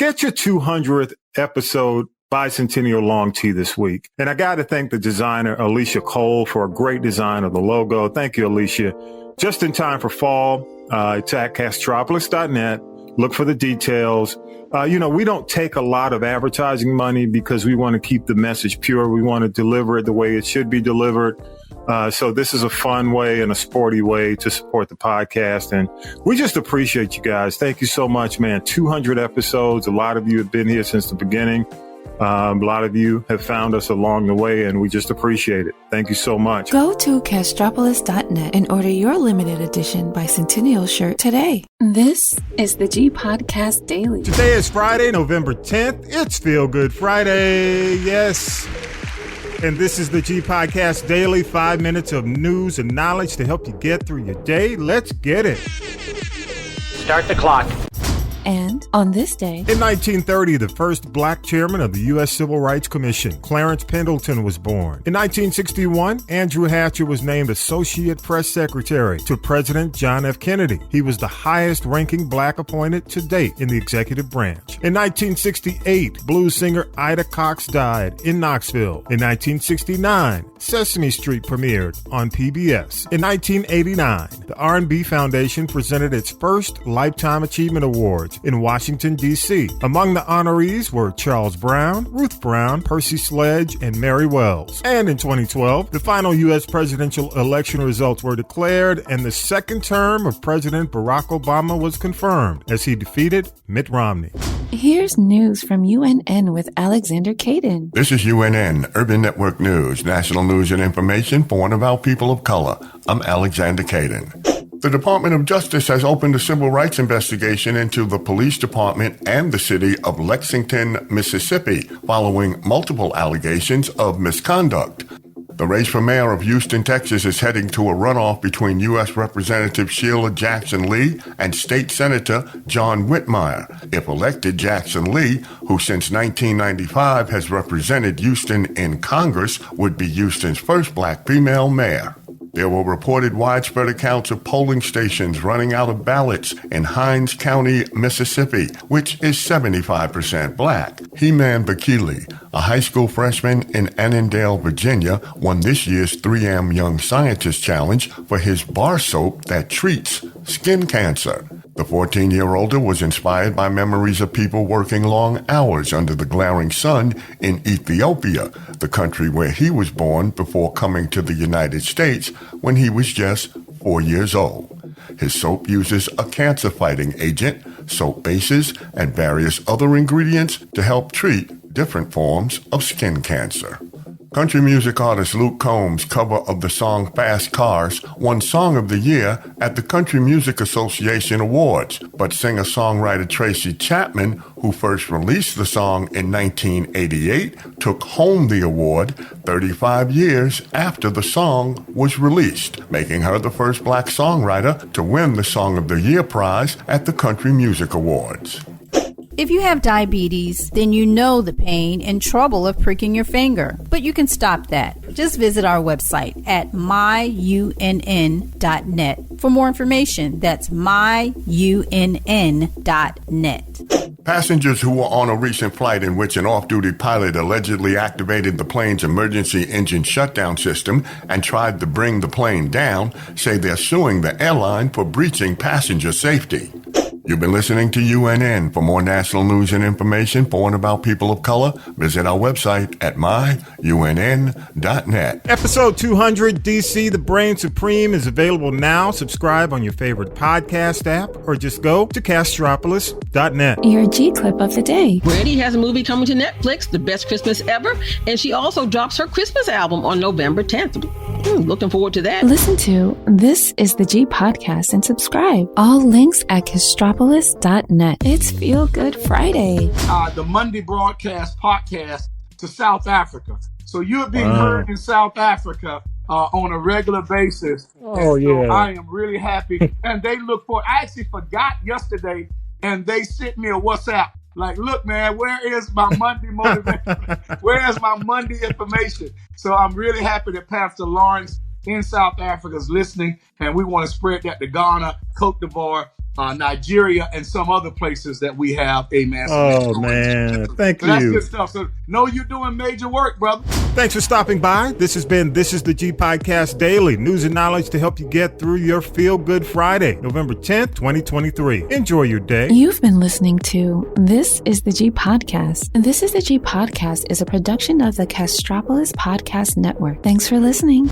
get your 200th episode bicentennial long tee this week. And I got to thank the designer, Alicia Cole, for a great design of the logo. Thank you, Alicia. Just in time for fall, it's at castropolis.net. Look for the details. We don't take a lot of advertising money because we want to keep the message pure. We want to deliver it the way it should be delivered. So this is a fun way and a sporty way to support the podcast. And we just appreciate you guys. Thank you so much, man. 200 episodes. A lot of you have been here since the beginning. A lot of you have found us along the way, and we just appreciate it. Thank you so much. Go to castropolis.net and order your limited edition bicentennial shirt today. This is the G Podcast Daily. Today is Friday, November 10th. It's Feel Good Friday. Yes. And this is the G Podcast Daily, 5 minutes of news and knowledge to help you get through your day. Let's get it. Start the clock. And on this day, in 1930, the first black chairman of the U.S. Civil Rights Commission, Clarence Pendleton, was born. In 1961, Andrew Hatcher was named Associate Press Secretary to President John F. Kennedy. He was the highest-ranking black appointed to date in the executive branch. In 1968, blues singer Ida Cox died in Knoxville. In 1969, Sesame Street premiered on PBS. In 1989, the R&B Foundation presented its first Lifetime Achievement Awards in Washington, D.C. Among the honorees were Charles Brown, Ruth Brown, Percy Sledge, and Mary Wells. And in 2012, the final U.S. presidential election results were declared, and the second term of President Barack Obama was confirmed as he defeated Mitt Romney. Here's news from UNN with Alexander Caden. This is UNN, Urban Network News, national news and information for one of our people of color. I'm Alexander Caden. The Department of Justice has opened a civil rights investigation into the police department and the city of Lexington, Mississippi, following multiple allegations of misconduct. The race for mayor of Houston, Texas is heading to a runoff between U.S. Representative Sheila Jackson Lee and State Senator John Whitmire. If elected, Jackson Lee, who since 1995 has represented Houston in Congress, would be Houston's first black female mayor. There were reported widespread accounts of polling stations running out of ballots in Hinds County, Mississippi, which is 75% black. He-Man Bakili, a high school freshman in Annandale, Virginia, won this year's 3M Young Scientist Challenge for his bar soap that treats skin cancer. The 14-year-older was inspired by memories of people working long hours under the glaring sun in Ethiopia, the country where he was born before coming to the United States when he was just 4 years old. His soap uses a cancer-fighting agent, soap bases, and various other ingredients to help treat different forms of skin cancer. Country music artist Luke Combs' cover of the song Fast Cars won Song of the Year at the Country Music Association Awards, but singer-songwriter Tracy Chapman, who first released the song in 1988, took home the award 35 years after the song was released, making her the first black songwriter to win the Song of the Year prize at the Country Music Awards. If you have diabetes, then you know the pain and trouble of pricking your finger. But you can stop that. Just visit our website at myunn.net for more information. That's myunn.net. Passengers who were on a recent flight in which an off-duty pilot allegedly activated the plane's emergency engine shutdown system and tried to bring the plane down say they're suing the airline for breaching passenger safety. You've been listening to UNN. For more national news and information for and about people of color, visit our website at myunn.net. Episode 200, DC, The Brain Supreme, is available now. Subscribe on your favorite podcast app or just go to castropolis.net. Your G clip of the day. Brandy has a movie coming to Netflix, The Best Christmas Ever, and she also drops her Christmas album on November 10th. Looking forward to that. Listen to This is the G Podcast and subscribe. All links at castropolis.net. It's Feel Good Friday. The Monday broadcast podcast to South Africa. So you're being heard in South Africa on a regular basis. Oh, yeah. I am really happy. And they look for, I actually forgot yesterday, and they sent me a WhatsApp. Like, look, man, where is my Monday motivation? Where is my Monday information? So I'm really happy that Pastor Lawrence in South Africa is listening, and we want to spread that to Ghana, Cote d'Ivoire, Nigeria, and some other places that we have. Amen. Oh, man. Thank so that's you. good stuff. So know you're doing major work, brother. Thanks for stopping by. This has been This is the G Podcast Daily. News and knowledge to help you get through your Feel Good Friday, November 10th, 2023. Enjoy your day. You've been listening to This is the G Podcast. This is the G Podcast is a production of the Castropolis Podcast Network. Thanks for listening.